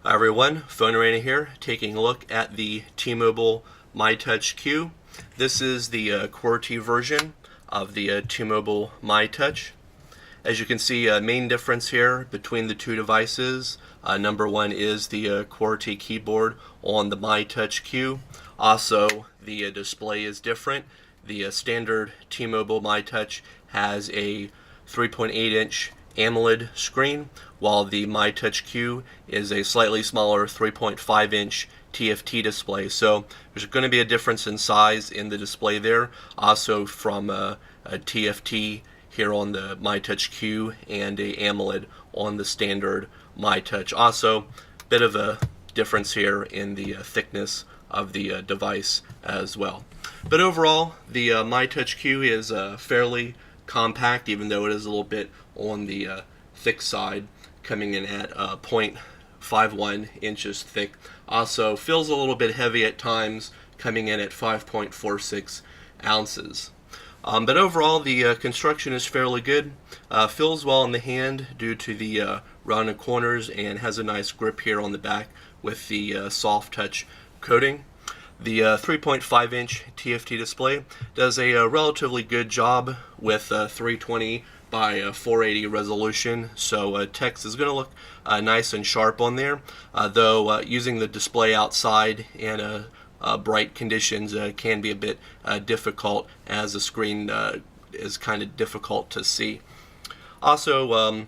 Hi everyone, Phone Arena here, taking a look at the T-Mobile myTouch Q. This is the QWERTY version of the T-Mobile myTouch. As you can see, main difference here between the two devices. Number one is the QWERTY keyboard on the myTouch Q. Also, the display is different. The standard T-Mobile myTouch has a 3.8-inch AMOLED screen, while the myTouch Q is a slightly smaller 3.5-inch TFT display. So there's going to be a difference in size in the display there, also from a TFT here on the myTouch Q and a AMOLED on the standard myTouch. Also, a bit of a difference here in the thickness of the device as well. But overall, the myTouch Q is fairly compact, even though it is a little bit on the thick side, coming in at 0.51 inches thick. Also feels a little bit heavy at times, coming in at 5.46 ounces. But overall, the construction is fairly good. Feels well in the hand due to the rounded corners, and has a nice grip here on the back with the soft touch coating. The 3.5-inch TFT display does a relatively good job with 320 by 480 resolution, so text is going to look nice and sharp on there, though using the display outside in bright conditions can be a bit difficult, as the screen is kind of difficult to see. Also,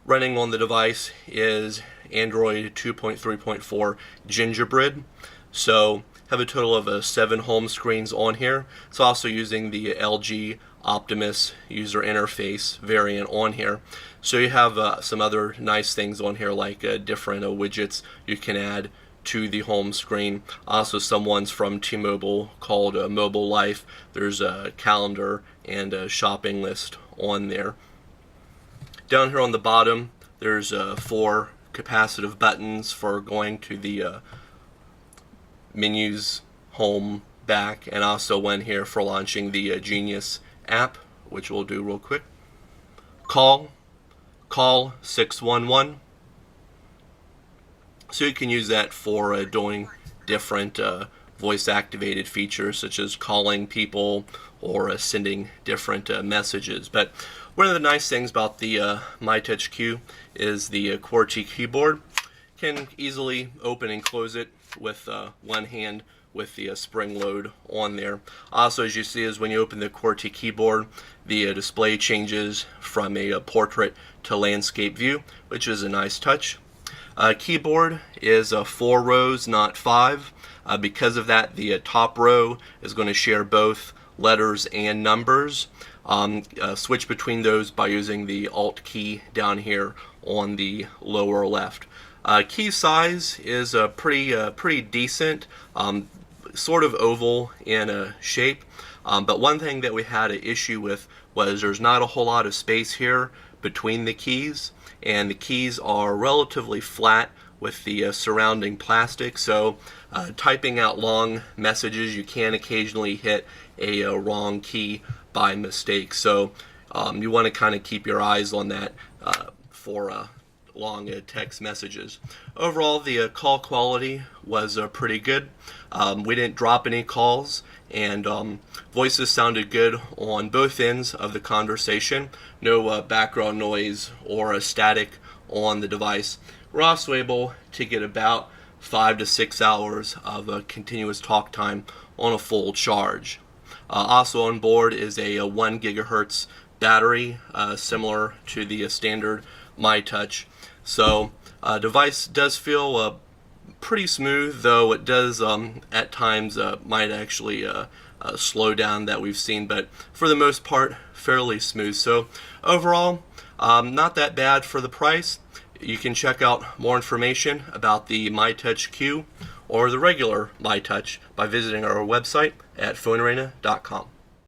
running on the device is Android 2.3.4 Gingerbread, so have a total of 7 home screens on here. It's also using the LG Optimus user interface variant on here. So you have some other nice things on here, like different widgets you can add to the home screen. Also some ones from T-Mobile called Mobile Life. There's a calendar and a shopping list on there. Down here on the bottom, there's 4 capacitive buttons for going to the menus, home, back, and also one here for launching the Genius app, which we'll do real quick. Call 611. So you can use that for doing different voice activated features, such as calling people or sending different messages. But one of the nice things about the myTouch Q is the QWERTY keyboard. Can easily open and close it with one hand with the spring load on there. Also, as you see, is when you open the QWERTY keyboard, the display changes from a portrait to landscape view, which is a nice touch. Keyboard is 4 rows, not 5. Because of that, the top row is going to share both letters and numbers. Switch between those by using the Alt key down here on the lower left. Key size is pretty decent, sort of oval in shape. But one thing that we had an issue with was there's not a whole lot of space here between the keys, and the keys are relatively flat with the surrounding plastic. So typing out long messages, you can occasionally hit a wrong key by mistake. So you want to kind of keep your eyes on that for long text messages. Overall, the call quality was pretty good. We didn't drop any calls, and voices sounded good on both ends of the conversation. No background noise or static on the device. We're also able to get about 5 to 6 hours of continuous talk time on a full charge. Also on board is a 1 gigahertz battery, similar to the standard myTouch. So device does feel pretty smooth, though it does at times might actually slow down, that we've seen, but for the most part fairly smooth. So overall, not that bad for the price. You can check out more information about the myTouch Q or the regular myTouch by visiting our website at phonearena.com.